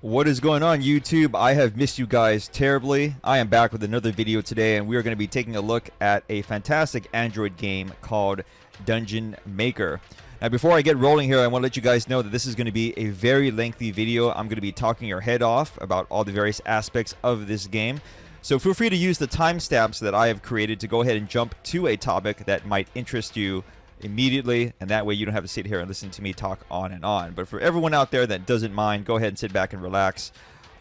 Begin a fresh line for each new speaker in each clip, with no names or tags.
What is going on, YouTube? I have missed you guys terribly. I am back with another video today, and we are going to be taking a look at a fantastic Android game called Dungeon Maker. Now, before I get rolling here, I want to let you guys know that this is going to be a very lengthy video. I'm going to be talking your head off about all the various aspects of this game. So feel free to use the timestamps that I have created to go ahead and jump to a topic that might interest you immediately, and that way you don't have to sit here and listen to me talk on and on. But for everyone out there that doesn't mind, go ahead and sit back and relax.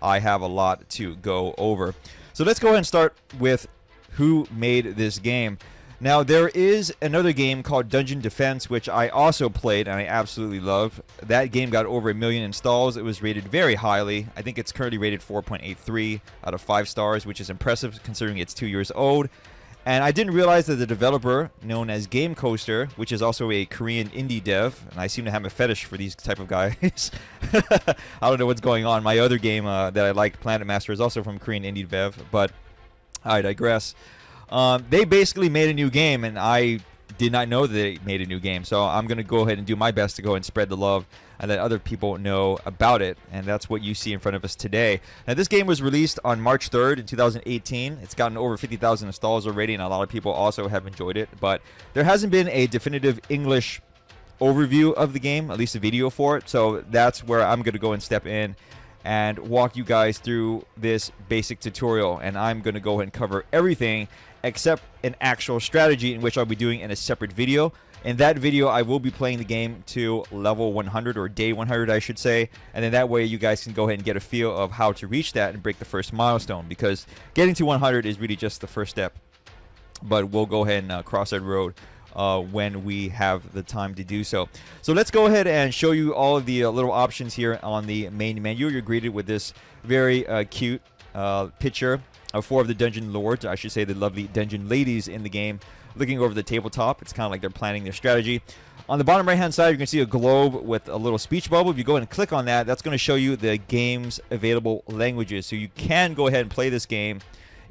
I have a lot to go over. So let's go ahead and start with who made this game. Now, there is another game called Dungeon Defense, which I also played and I absolutely love. That game got over 1 million installs. It was rated very highly. I think it's currently rated 4.83 out of 5 stars, which is impressive considering it's 2 years old. And I didn't realize that the developer, known as Game Coaster, which is also a Korean indie dev, and I seem to have a fetish for these type of guys. I don't know what's going on. My other game that I like, Planet Master, is also from Korean indie dev, but I digress. They basically made a new game, and I did not know that they made a new game. So I'm going to go ahead and do my best to go and spread the love and let other people know about it. And that's what you see in front of us today. Now, this game was released on March 3rd in 2018. It's gotten over 50,000 installs already, and a lot of people also have enjoyed it. But there hasn't been a definitive English overview of the game, at least a video for it. So that's where I'm going to go and step in and walk you guys through this basic tutorial. And I'm going to go ahead and cover everything except an actual strategy, in which I'll be doing in a separate video. In that video, I will be playing the game to level 100, or day 100, I should say. And then that way you guys can go ahead and get a feel of how to reach that and break the first milestone, because getting to 100 is really just the first step. But we'll go ahead and cross that road when we have the time to do so. So let's go ahead and show you all of the little options here on the main menu. You're greeted with this very cute picture of 4 of the dungeon lords, I should say the lovely dungeon ladies in the game, looking over the tabletop. It's kind of like they're planning their strategy. On the bottom right hand side, you can see a globe with a little speech bubble. If you go ahead and click on that, that's going to show you the game's available languages. So you can go ahead and play this game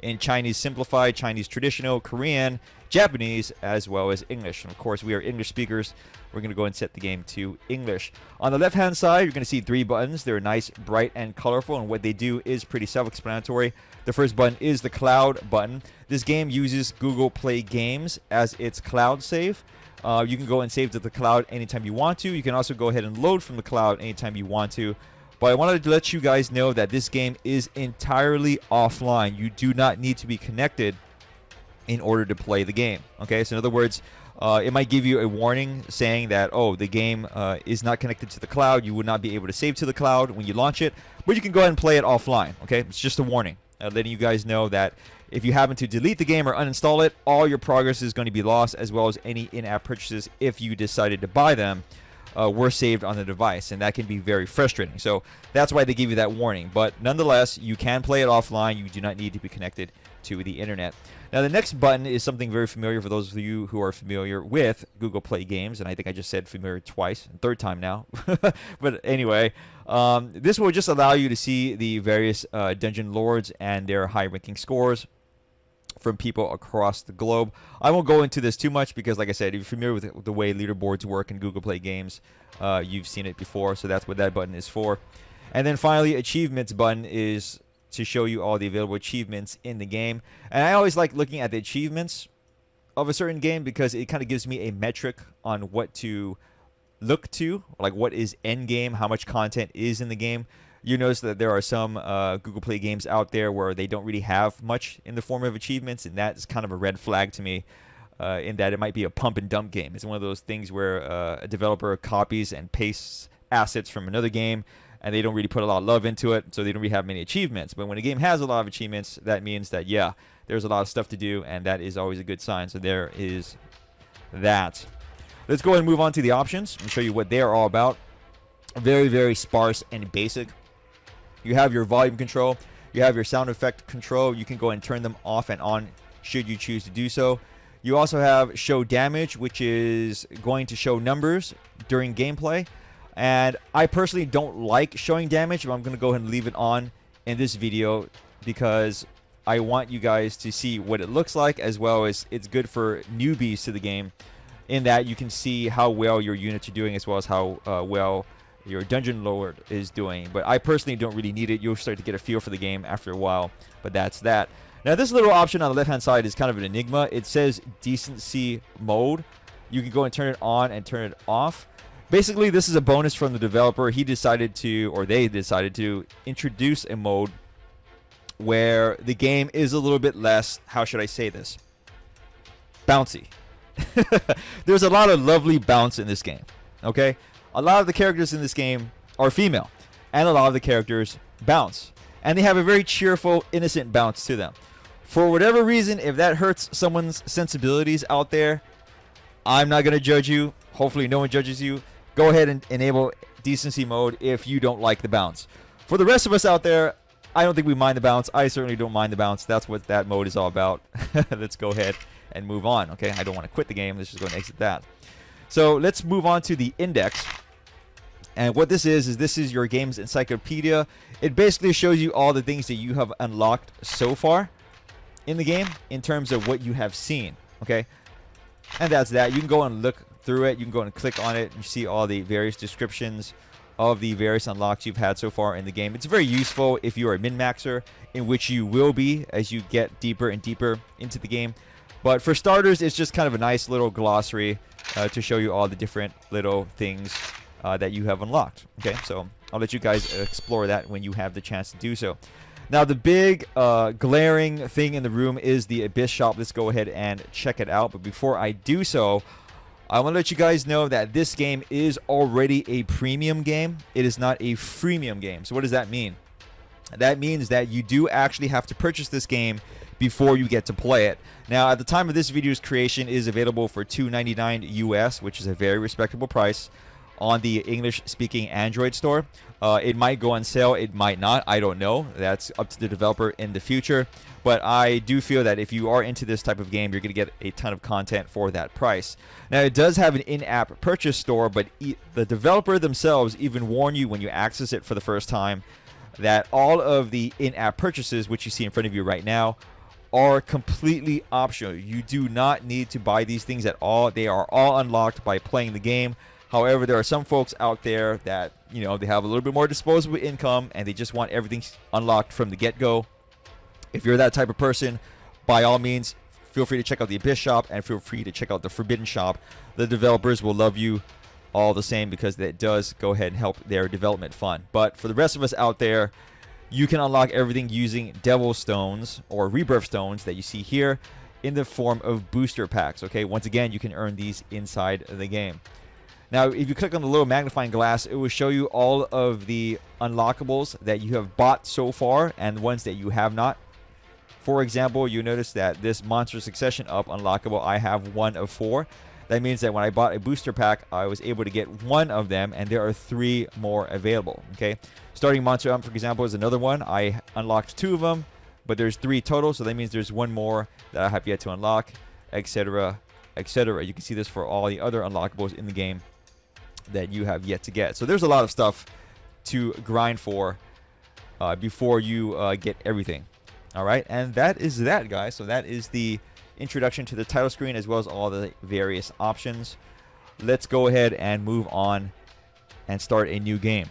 in Chinese Simplified, Chinese Traditional, Korean, Japanese, as well as English. And of course, we are English speakers. We're going to go and set the game to English. On the left-hand side, you're going to see 3 buttons. They're nice, bright, and colorful, and what they do is pretty self-explanatory. The first button is the cloud button. This game uses Google Play Games as its cloud save. You can go and save to the cloud anytime you want to. You can also go ahead and load from the cloud anytime you want to. But I wanted to let you guys know that this game is entirely offline. You do not need to be connected in order to play the game. Okay, so in other words, it might give you a warning saying that, oh, the game is not connected to the cloud. You would not be able to save to the cloud when you launch it, but you can go ahead and play it offline. Okay, it's just a warning, letting you guys know that if you happen to delete the game or uninstall it, all your progress is going to be lost, as well as any in-app purchases, if you decided to buy them, were saved on the device, and that can be very frustrating. So that's why they give you that warning. But nonetheless, you can play it offline. You do not need to be connected to the internet. Now, the next button is something very familiar for those of you who are familiar with Google Play Games, and I think I just said familiar twice, third time now. But anyway, this will just allow you to see the various dungeon lords and their high-ranking scores from people across the globe. I won't go into this too much because, like I said, if you're familiar with the way leaderboards work in Google Play Games, you've seen it before, so that's what that button is for. And then finally, achievements button is to show you all the available achievements in the game. And I always like looking at the achievements of a certain game because it kind of gives me a metric on what to look to, like what is end game, how much content is in the game. You notice that there are some Google Play games out there where they don't really have much in the form of achievements, and that is kind of a red flag to me, in that it might be a pump and dump game. It's one of those things where a developer copies and pastes assets from another game, and they don't really put a lot of love into it, so they don't really have many achievements. But when a game has a lot of achievements, that means that, yeah, there's a lot of stuff to do, and that is always a good sign. So there is that. Let's go ahead and move on to the options and show you what they are all about. Very, very sparse and basic. You have your volume control. You have your sound effect control. You can go and turn them off and on should you choose to do so. You also have show damage, which is going to show numbers during gameplay. And I personally don't like showing damage, but I'm going to go ahead and leave it on in this video because I want you guys to see what it looks like, as well as it's good for newbies to the game in that you can see how well your units are doing, as well as how well your dungeon lord is doing. But I personally don't really need it. You'll start to get a feel for the game after a while. But that's that. Now this little option on the left hand side is kind of an enigma. It says decency mode. You can go and turn it on and turn it off. Basically, this is a bonus from the developer. He decided to, or they decided to, introduce a mode where the game is a little bit less, how should I say this, bouncy. There's a lot of lovely bounce in this game, okay? A lot of the characters in this game are female, and a lot of the characters bounce. And they have a very cheerful, innocent bounce to them. For whatever reason, if that hurts someone's sensibilities out there, I'm not going to judge you. Hopefully no one judges you. Go ahead and enable decency mode if you don't like the bounce. For the rest of us out there, I don't think we mind the bounce. I certainly don't mind the bounce. That's what that mode is all about. Let's go ahead and move on, okay? I don't want to quit the game. Let's just go and exit that. So let's move on to the index. And what this is this is your game's encyclopedia. It basically shows you all the things that you have unlocked so far in the game in terms of what you have seen, okay? And that's that. You can go and look through it. You can go and click on it and see all the various descriptions of the various unlocks you've had so far in the game. It's very useful if you're a min-maxer, in which you will be as you get deeper and deeper into the game. But for starters, it's just kind of a nice little glossary to show you all the different little things that you have unlocked. Okay, so I'll let you guys explore that when you have the chance to do so. Now, the big glaring thing in the room is the Abyss shop. Let's go ahead and check it out. But before I do so, I want to let you guys know that this game is already a premium game. It is not a freemium game. So what does that mean? That means that you do actually have to purchase this game before you get to play it. Now, at the time of this video's creation, it is available for $2.99 US, which is a very respectable price, on the English-speaking Android store. It might go on sale, it might not, I don't know. That's up to the developer in the future. But I do feel that if you are into this type of game, you're going to get a ton of content for that price. Now, it does have an in-app purchase store, but the developer themselves even warn you when you access it for the first time that all of the in-app purchases, which you see in front of you right now, are completely optional. You do not need to buy these things at all. They are all unlocked by playing the game. However, there are some folks out there that, you know, they have a little bit more disposable income and they just want everything unlocked from the get-go. If you're that type of person, by all means, feel free to check out the Abyss shop and feel free to check out the Forbidden shop. The developers will love you all the same because that does go ahead and help their development fund. But for the rest of us out there, you can unlock everything using Devil Stones or Rebirth Stones that you see here in the form of booster packs. Okay, once again, you can earn these inside the game. Now, if you click on the little magnifying glass, it will show you all of the unlockables that you have bought so far and the ones that you have not. For example, you notice that this Monster Succession Up unlockable, I have 1 of 4. That means that when I bought a booster pack, I was able to get 1 of them, and there are 3 more available. Okay, Starting Monster Up, for example, is another one. I unlocked 2 of them, but there's 3 total, so that means there's 1 more that I have yet to unlock, etc., etc. You can see this for all the other unlockables in the game that you have yet to get. So there's a lot of stuff to grind for before you get everything. All right, and that is that, guys. So that is the introduction to the title screen as well as all the various options. Let's go ahead and move on and start a new game.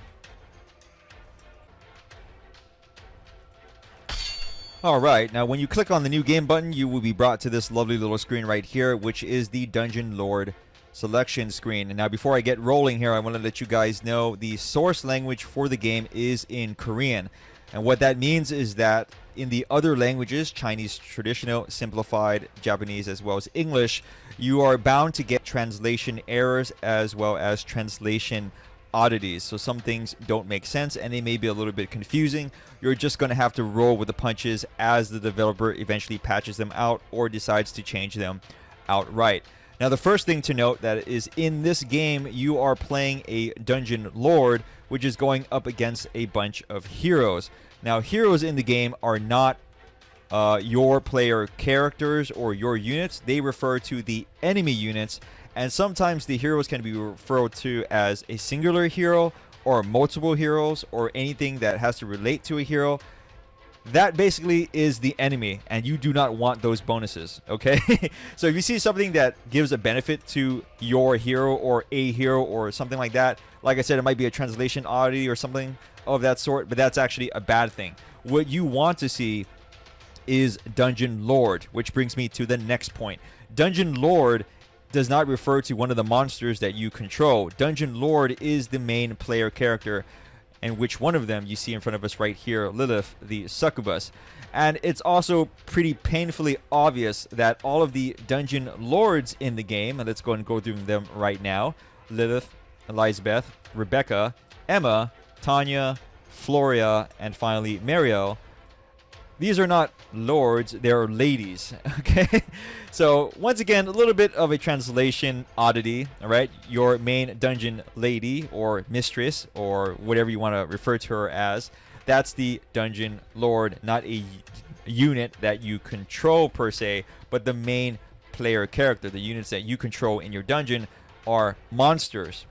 All right, now when you click on the new game button, you will be brought to this lovely little screen right here, which is the Dungeon Lord selection screen. And now before I get rolling here, I want to let you guys know the source language for the game is in Korean. And what that means is that in the other languages, Chinese traditional, simplified, Japanese, as well as English, you are bound to get translation errors as well as translation oddities. So some things don't make sense and they may be a little bit confusing. You're just going to have to roll with the punches as the developer eventually patches them out or decides to change them outright. Now, the first thing to note that is in this game, you are playing a Dungeon Lord, which is going up against a bunch of heroes. Now, heroes in the game are not your player characters or your units. They refer to the enemy units, and sometimes the heroes can be referred to as a singular hero or multiple heroes or anything that has to relate to a hero. That basically is the enemy, and you do not want those bonuses, okay? So if you see something that gives a benefit to your hero or a hero or something like that, Like I said, it might be a translation oddity or something of that sort, but that's actually a bad thing. What you want to see is Dungeon Lord, which brings me to the next point. Dungeon Lord does not refer to one of the monsters that you control. Dungeon Lord is the main player character, and which one of them you see in front of us right here, Lilith, the succubus. And it's also pretty painfully obvious that all of the Dungeon Lords in the game, and let's go and go through them right now, Lilith, Elizabeth, Rebecca, Emma, Tanya, Floria, and finally Mariel, these are not lords, they're ladies, okay? So, once again, a little bit of a translation oddity, all right? Your main dungeon lady or mistress or whatever you want to refer to her as, that's the dungeon lord, not a unit that you control per se, but the main player character. The units that you control in your dungeon are monsters.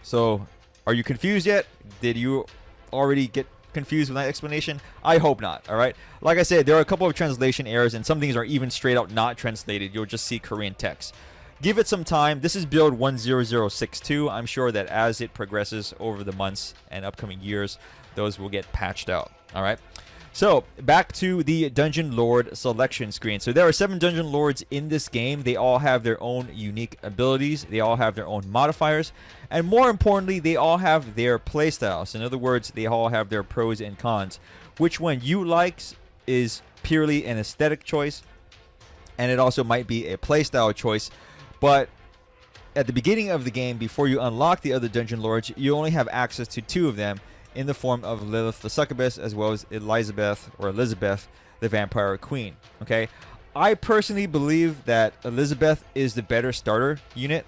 So, are you confused yet? Did you already get confused with that explanation? I hope not. All right, like I said, there are a couple of translation errors, and some things are even straight out not translated. You'll just see Korean text. Give it some time. This is build 10062. I'm sure that as it progresses over the months and upcoming years, those will get patched out. All right, so back to the Dungeon Lord selection screen. So there are 7 Dungeon Lords in this game. They all have their own unique abilities. They all have their own modifiers. And more importantly, they all have their playstyles. In other words, they all have their pros and cons. Which one you like is purely an aesthetic choice. And it also might be a playstyle choice. But at the beginning of the game, before you unlock the other Dungeon Lords, you only have access to 2 of them, in the form of Lilith the succubus as well as Elizabeth the vampire queen. Okay, I personally believe that Elizabeth is the better starter unit.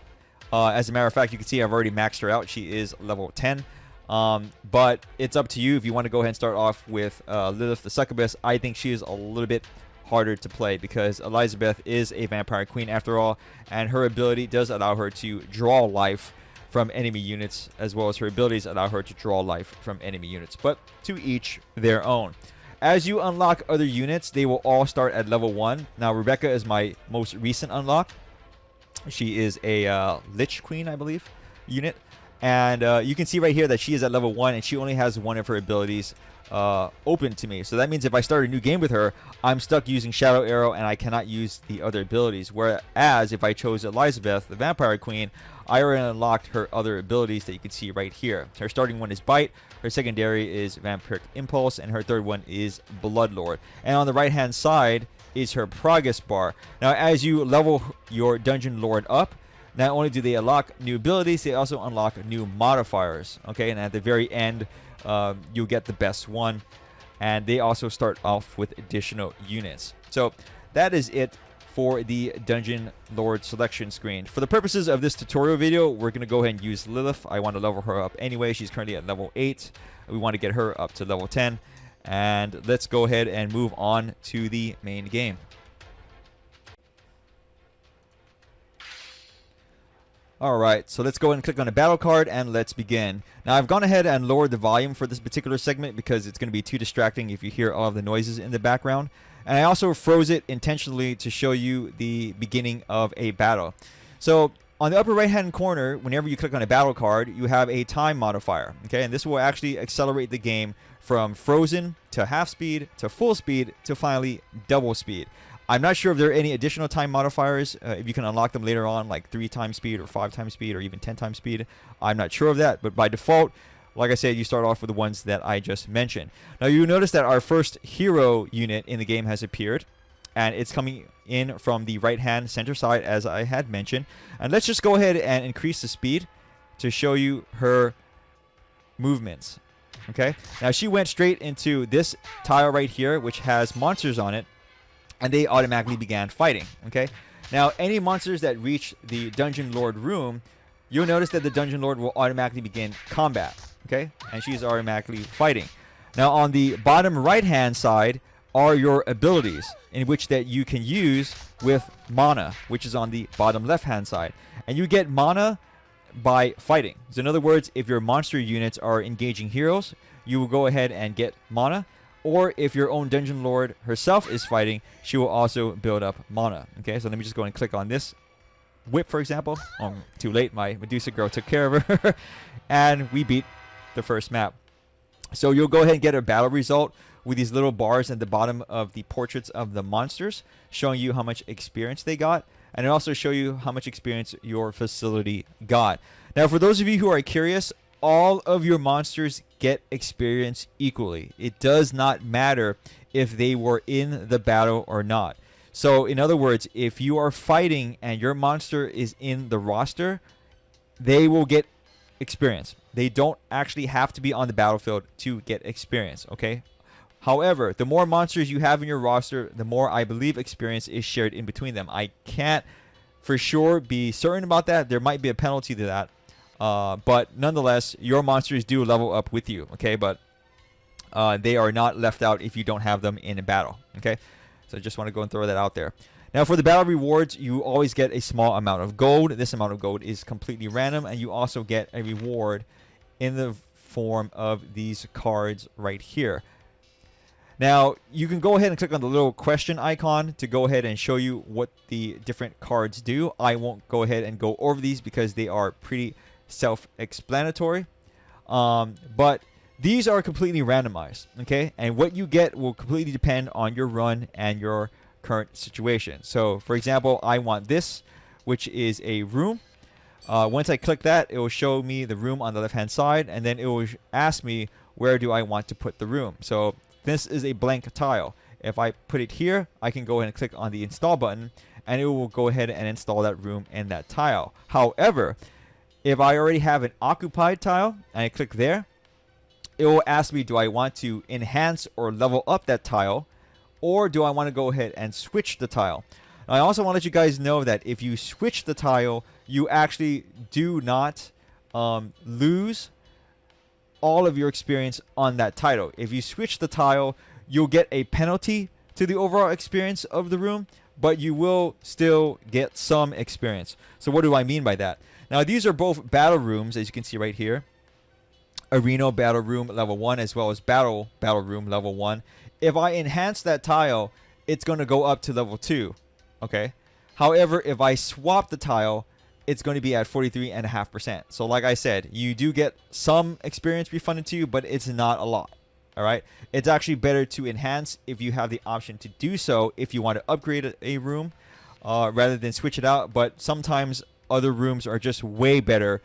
As a matter of fact, you can see I've already maxed her out. She is level 10. But it's up to you if you want to go ahead and start off with Lilith the succubus. I think she is a little bit harder to play because Elizabeth is a vampire queen after all, and her ability does allow her to draw life from enemy units, as well as her abilities allow her to draw life from enemy units, but to each their own. As you unlock other units, they will all start at level 1. Now, Rebecca is my most recent unlock. She is a Lich Queen, I believe, unit. And you can see right here that she is at level 1, and she only has one of her abilities open to me. So that means if I start a new game with her, I'm stuck using Shadow Arrow, and I cannot use the other abilities. Whereas if I chose Elizabeth, the Vampire Queen, I already unlocked her other abilities that you can see right here. Her starting one is Bite, her secondary is Vampiric Impulse, and her third one is Bloodlord. And on the right hand side is her progress bar. Now as you level your Dungeon Lord up, not only do they unlock new abilities, they also unlock new modifiers. Okay, and at the very end, you'll get the best one. And they also start off with additional units. So that is it for the Dungeon Lord selection screen. For the purposes of this tutorial video, we're going to go ahead and use Lilith. I want to level her up anyway. She's currently at level 8. We want to get her up to level 10. And let's go ahead and move on to the main game. Alright, so let's go ahead and click on the battle card and let's begin. Now I've gone ahead and lowered the volume for this particular segment because it's going to be too distracting if you hear all of the noises in the background. And I also froze it intentionally to show you the beginning of a battle. So on the upper right hand corner, whenever you click on a battle card, you have a time modifier. Okay, and this will actually accelerate the game from frozen to half speed to full speed to finally double speed. I'm not sure if there are any additional time modifiers, if you can unlock them later on, like 3 times speed or 5 times speed or even 10 times speed. I'm not sure of that, but by default, like I said, you start off with the ones that I just mentioned. Now you notice that our first hero unit in the game has appeared, and it's coming in from the right hand center side as I had mentioned. And let's just go ahead and increase the speed to show you her movements. Okay, now she went straight into this tile right here, which has monsters on it, and they automatically began fighting. Okay, now any monsters that reach the Dungeon Lord room, you'll notice that the Dungeon Lord will automatically begin combat. Okay, and she's automatically fighting. Now on the bottom right hand side are your abilities, in which that you can use with mana, which is on the bottom left hand side. And you get mana by fighting. So in other words, if your monster units are engaging heroes, you will go ahead and get mana. Or if your own Dungeon Lord herself is fighting, she will also build up mana. Okay, so let me just go and click on this whip, for example. Too late. My Medusa girl took care of her. And we beat the first map. So you'll go ahead and get a battle result with these little bars at the bottom of the portraits of the monsters, showing you how much experience they got. And it also show you how much experience your facility got. Now, for those of you who are curious, all of your monsters get experience equally. It does not matter if they were in the battle or not. So, in other words, if you are fighting and your monster is in the roster, they will get experience. They don't actually have to be on the battlefield to get experience, okay? However, the more monsters you have in your roster, the more, I believe, experience is shared in between them. I can't for sure be certain about that. There might be a penalty to that. But nonetheless, your monsters do level up with you, okay? But they are not left out if you don't have them in a battle, okay? So I just want to go and throw that out there. Now, for the battle rewards, you always get a small amount of gold. This amount of gold is completely random, and you also get a reward in the form of these cards right here. Now, you can go ahead and click on the little question icon to go ahead and show you what the different cards do. I won't go ahead and go over these because they are pretty self-explanatory. But these are completely randomized, okay? And what you get will completely depend on your run and your current situation. So, for example, I want this, which is a room. Once I click that, it will show me the room on the left-hand side, and then it will ask me where do I want to put the room. So this is a blank tile. If I put it here, I can go ahead and click on the install button, and it will go ahead and install that room and that tile. However, if I already have an occupied tile and I click there, it will ask me, do I want to enhance or level up that tile, or do I want to go ahead and switch the tile? I also want to let you guys know that if you switch the tile, you actually do not lose all of your experience on that tile. If you switch the tile, you'll get a penalty to the overall experience of the room, but you will still get some experience. So what do I mean by that? Now, these are both battle rooms, as you can see right here. Arena battle room level 1 as well as battle room level 1. If I enhance that tile, it's going to go up to level 2. Okay. However, if I swap the tile, it's going to be at 43.5%. So like I said, you do get some experience refunded to you, but it's not a lot. All right. It's actually better to enhance if you have the option to do so if you want to upgrade a room rather than switch it out. But sometimes other rooms are just way better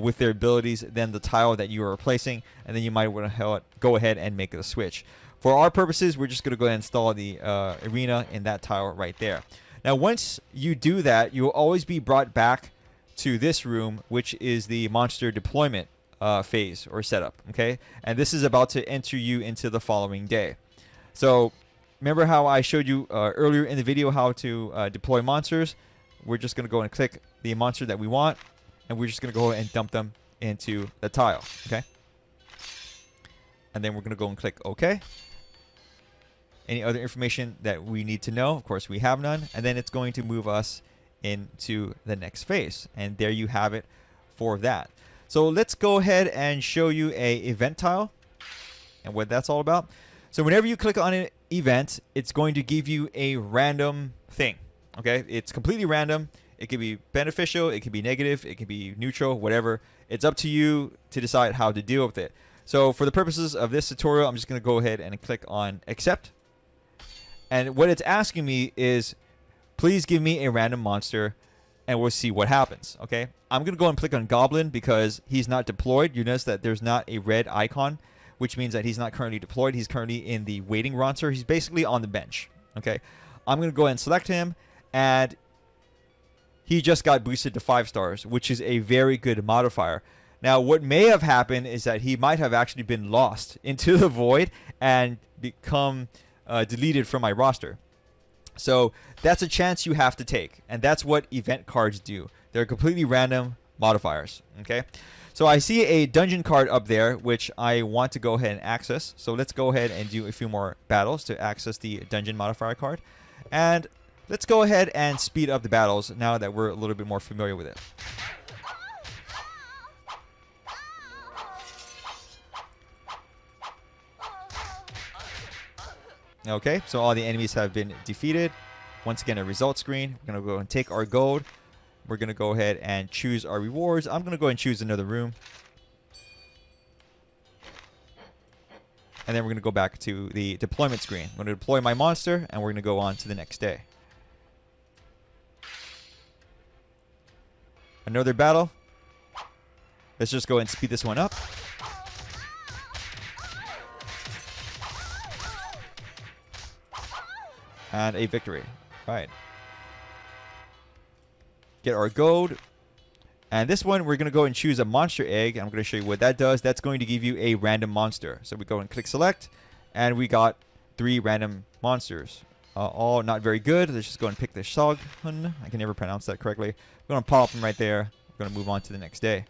with their abilities than the tile that you are replacing, and then you might want to go ahead and make the switch. For our purposes, we're just going to go ahead and install the arena in that tile right there. Now, once you do that, you'll always be brought back to this room, which is the monster deployment phase or setup, okay? And this is about to enter you into the following day. So remember how I showed you earlier in the video how to deploy monsters? We're just going to go and click the monster that we want, and we're just going to go ahead and dump them into the tile, okay? And then we're going to go and click OK. Any other information that we need to know? Of course, we have none. And then it's going to move us into the next phase. And there you have it for that. So let's go ahead and show you a event tile and what that's all about. So whenever you click on an event, it's going to give you a random thing. Okay, it's completely random. It can be beneficial, it can be negative, it can be neutral, whatever. It's up to you to decide how to deal with it. So for the purposes of this tutorial, I'm just going to go ahead and click on accept. And what it's asking me is, please give me a random monster and we'll see what happens. Okay, I'm going to go and click on Goblin because he's not deployed. You notice that there's not a red icon, which means that he's not currently deployed. He's currently in the waiting roster. He's basically on the bench. Okay, I'm going to go ahead and select him, and he just got boosted to 5 stars, which is a very good modifier. Now, what may have happened is that he might have actually been lost into the void and become deleted from my roster. So that's a chance you have to take, and that's what event cards do. They're completely random modifiers. Okay, so I see a dungeon card up there, which I want to go ahead and access. So let's go ahead and do a few more battles to access the dungeon modifier card. And let's go ahead and speed up the battles now that we're a little bit more familiar with it. Okay, so all the enemies have been defeated. Once again, a result screen. We're going to go and take our gold, we're going to go ahead and choose our rewards. I'm going to go ahead and choose another room. And then we're going to go back to the deployment screen. I'm going to deploy my monster, and we're going to go on to the next day. Another battle. Let's just go ahead and speed this one up. And a victory. Right. Get our gold. And this one, we're going to go and choose a monster egg. I'm going to show you what that does. That's going to give you a random monster. So we go and click select, and we got 3 random monsters. All not very good. Let's just go and pick the Shogun. I can never pronounce that correctly. We're going to pop them right there. We're going to move on to the next day.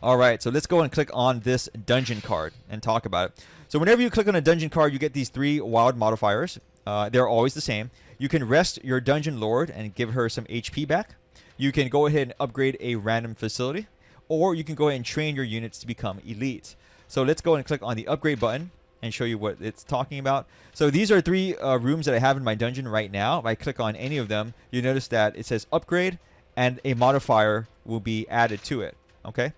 All right, so let's go and click on this dungeon card and talk about it. So whenever you click on a dungeon card, you get these 3 wild modifiers. They're always the same. You can rest your dungeon lord and give her some HP back. You can go ahead and upgrade a random facility, or you can go ahead and train your units to become elite. So let's go and click on the upgrade button and show you what it's talking about. So these are 3 rooms that I have in my dungeon right now. If I click on any of them, you notice that it says upgrade and a modifier will be added to it. Okay?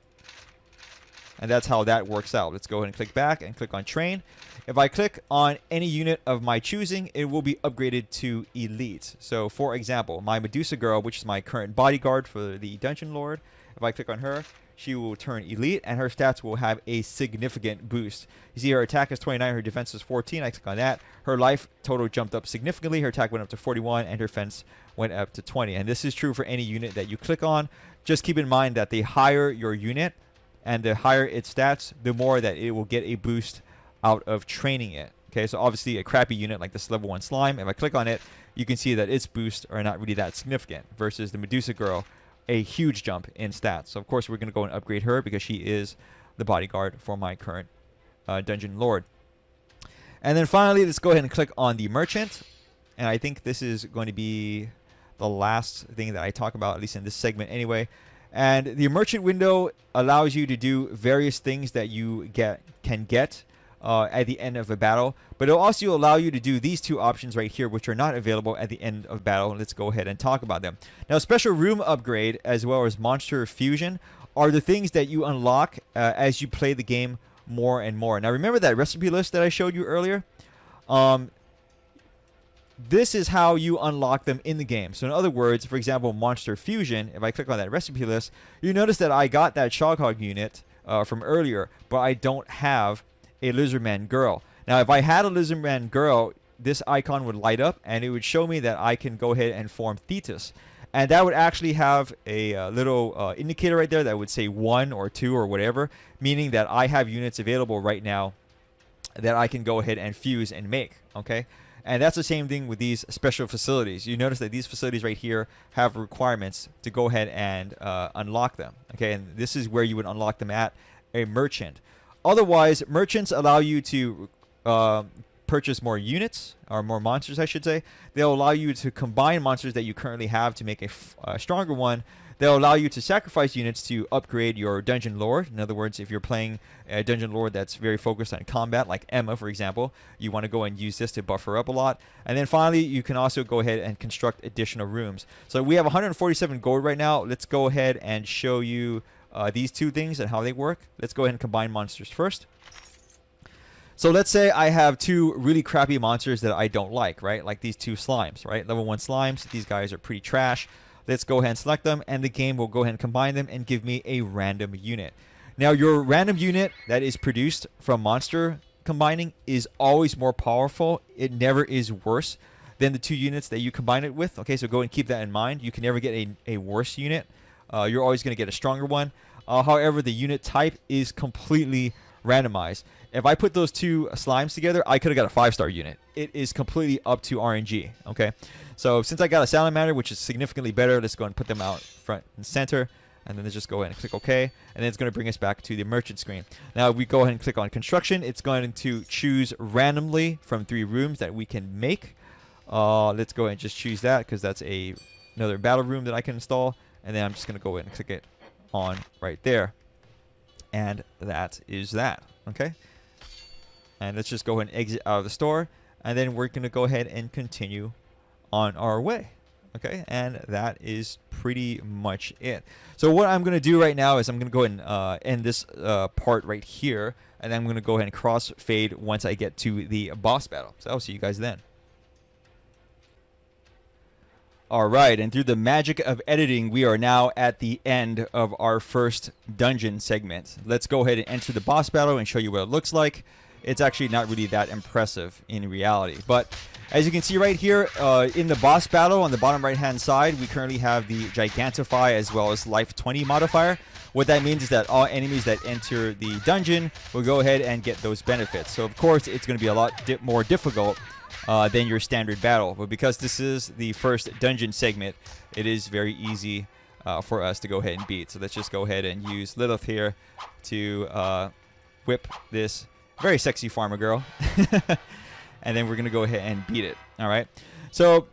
And that's how that works out. Let's go ahead and click back and click on train. If I click on any unit of my choosing, it will be upgraded to elite. So for example, my Medusa girl, which is my current bodyguard for the dungeon lord, if I click on her, she will turn elite and her stats will have a significant boost. You see her attack is 29, her defense is 14. I click on that. Her life total jumped up significantly. Her attack went up to 41 and her defense went up to 20. And this is true for any unit that you click on. Just keep in mind that the higher your unit and the higher its stats, the more that it will get a boost out of training it. Okay, so obviously a crappy unit like this level 1 slime, if I click on it, you can see that its boosts are not really that significant versus the Medusa girl, a huge jump in stats. So of course we're going to go and upgrade her because she is the bodyguard for my current dungeon lord. And then finally, let's go ahead and click on the merchant. And I think this is going to be the last thing that I talk about, at least in this segment anyway. And the merchant window allows you to do various things that you can get at the end of a battle, but it'll also allow you to do these 2 options right here, which are not available at the end of battle. Let's go ahead and talk about them. Now, special room upgrade as well as monster fusion are the things that you unlock as you play the game more and more. Now, remember that recipe list that I showed you earlier? This is how you unlock them in the game. So in other words, for example, monster fusion, if I click on that recipe list, you notice that I got that Shogun unit from earlier, but I don't have a Lizardman girl. Now, if I had a Lizardman girl, this icon would light up and it would show me that I can go ahead and form Thetis. And that would actually have a little indicator right there that would say 1 or 2 or whatever, meaning that I have units available right now that I can go ahead and fuse and make. Okay? And that's the same thing with these special facilities. You notice that these facilities right here have requirements to go ahead and unlock them. Okay, and this is where you would unlock them at a merchant. Otherwise, merchants allow you to purchase more units, or more monsters, I should say. They'll allow you to combine monsters that you currently have to make a stronger one. They'll allow you to sacrifice units to upgrade your dungeon lord. In other words, if you're playing a dungeon lord that's very focused on combat, like Emma, for example, you want to go and use this to buff her up a lot. And then finally, you can also go ahead and construct additional rooms. So we have 147 gold right now. Let's go ahead and show you these 2 things and how they work. Let's go ahead and combine monsters first. So let's say I have 2 really crappy monsters that I don't like, right? Like these 2 slimes, right? Level 1 slimes. These guys are pretty trash. Let's go ahead and select them, and the game will go ahead and combine them and give me a random unit. Now, your random unit that is produced from monster combining is always more powerful. It never is worse than the 2 units that you combine it with. Okay, so go and keep that in mind. You can never get a worse unit. You're always going to get a stronger one. However, the unit type is completely randomized. If I put those 2 slimes together, I could have got a 5-star unit. It is completely up to RNG. Okay, so since I got a salamander, which is significantly better, let's go and put them out front and center. And then let's just go ahead and click OK. And then it's going to bring us back to the merchant screen. Now, if we go ahead and click on construction, it's going to choose randomly from 3 rooms that we can make. Let's go ahead and just choose that because that's another battle room that I can install. And then I'm just going to go ahead and click it on right there. And that is that. Okay. And let's just go ahead and exit out of the store. And then we're going to go ahead and continue on our way. Okay, and that is pretty much it. So what I'm going to do right now is I'm going to go ahead and end this part right here, and then I'm going to go ahead and crossfade once I get to the boss battle. So I'll see you guys then. Alright, and through the magic of editing, we are now at the end of our first dungeon segment. Let's go ahead and enter the boss battle and show you what it looks like. It's actually not really that impressive in reality. But as you can see right here, in the boss battle on the bottom right hand side, we currently have the Gigantify as well as Life 20 modifier. What that means is that all enemies that enter the dungeon will go ahead and get those benefits. So of course, it's going to be a lot more difficult than your standard battle. But because this is the first dungeon segment, it is very easy for us to go ahead and beat. So let's just go ahead and use Lilith here to whip this very sexy farmer girl. And then we're going to go ahead and beat it. All right. So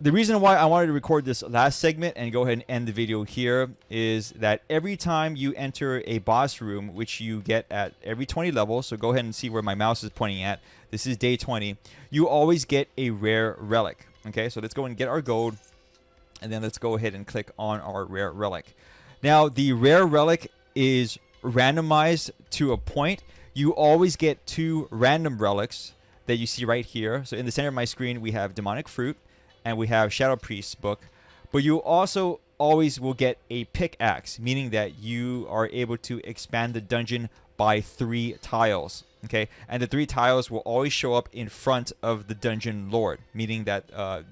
the reason why I wanted to record this last segment and go ahead and end the video here is that every time you enter a boss room, which you get at every 20 levels, so go ahead and see where my mouse is pointing at. This is day 20. You always get a rare relic. Okay, so let's go and get our gold, and then let's go ahead and click on our rare relic. Now, the rare relic is randomized to a point. You always get 2 random relics that you see right here. So in the center of my screen, we have Demonic Fruit, and we have Shadow Priest's book. But you also always will get a pickaxe, meaning that you are able to expand the dungeon by 3 tiles. Okay, and the 3 tiles will always show up in front of the Dungeon Lord, meaning that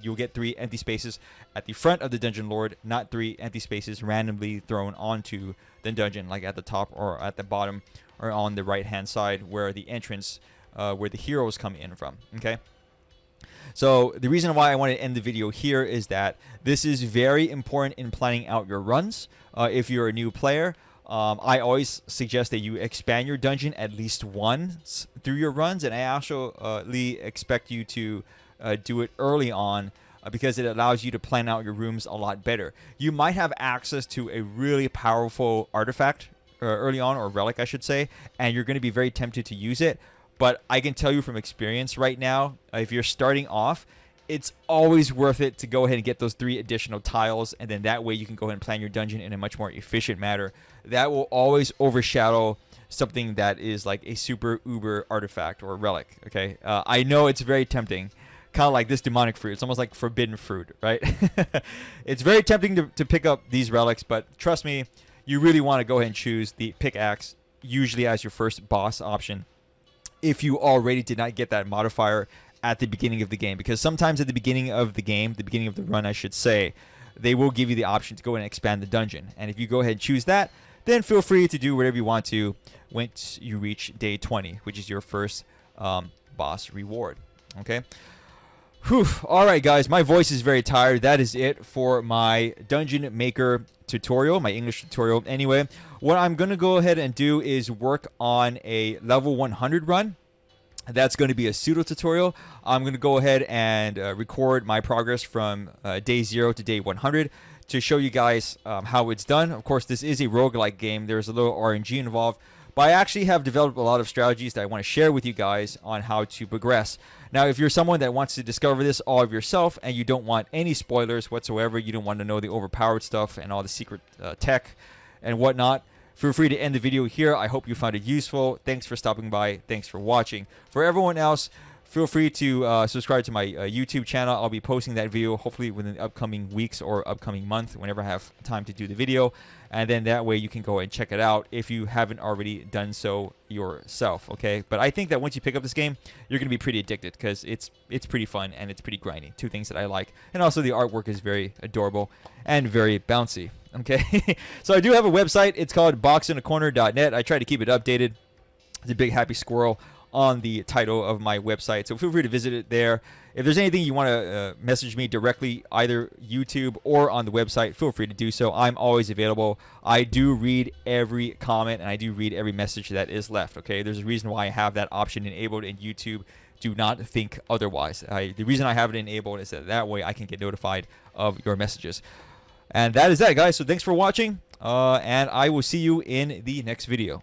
you'll get 3 empty spaces at the front of the Dungeon Lord, not 3 empty spaces randomly thrown onto the dungeon, like at the top or at the bottom or on the right hand side where the entrance where the heroes come in from. Okay, so the reason why I want to end the video here is that this is very important in planning out your runs. If you're a new player, I always suggest that you expand your dungeon at least once through your runs, and I actually expect you to do it early on because it allows you to plan out your rooms a lot better. You might have access to a really powerful artifact early on, or relic I should say, and you're going to be very tempted to use it. But I can tell you from experience right now, if you're starting off, it's always worth it to go ahead and get those 3 additional tiles, and then that way you can go ahead and plan your dungeon in a much more efficient manner. That will always overshadow something that is like a super uber artifact or relic. Okay, I know it's very tempting, kind of like this demonic fruit. It's almost like forbidden fruit, right? It's very tempting to pick up these relics, but trust me, you really want to go ahead and choose the pickaxe, usually as your first boss option, if you already did not get that modifier at the beginning of the game. Because sometimes at the beginning of the game, the beginning of the run I should say, they will give you the option to go and expand the dungeon. And if you go ahead and choose that, then feel free to do whatever you want to once you reach day 20, which is your first boss reward. Okay. Whew. All right, guys, my voice is very tired. That is it for my Dungeon Maker tutorial, my English tutorial. Anyway, what I'm going to go ahead and do is work on a level 100 run. That's going to be a pseudo tutorial. I'm going to go ahead and record my progress from day 0 to day 100 to show you guys how it's done. Of course, this is a roguelike game. There's a little RNG involved, but I actually have developed a lot of strategies that I want to share with you guys on how to progress. Now, if you're someone that wants to discover this all of yourself and you don't want any spoilers whatsoever, you don't want to know the overpowered stuff and all the secret tech and whatnot, feel free to end the video here. I hope you found it useful. Thanks for stopping by. Thanks for watching. For everyone else, feel free to subscribe to my YouTube channel. I'll be posting that video hopefully within the upcoming weeks or upcoming month, whenever I have time to do the video. And then that way you can go and check it out if you haven't already done so yourself, okay? But I think that once you pick up this game, you're going to be pretty addicted because it's pretty fun and it's pretty grindy. 2 things that I like. And also the artwork is very adorable and very bouncy, okay? So I do have a website. It's called boxinacorner.net. I try to keep it updated. It's a big happy squirrel on the title of my website, so feel free to visit it there. If there's anything you want to message me directly, either YouTube or on the website, feel free to do so. I'm always available. I do read every comment and I do read every message that is left, okay? There's a reason why I have that option enabled in YouTube. Do not think otherwise. The reason I have it enabled is that way I can get notified of your messages. And that is that, guys. So thanks for watching, and I will see you in the next video.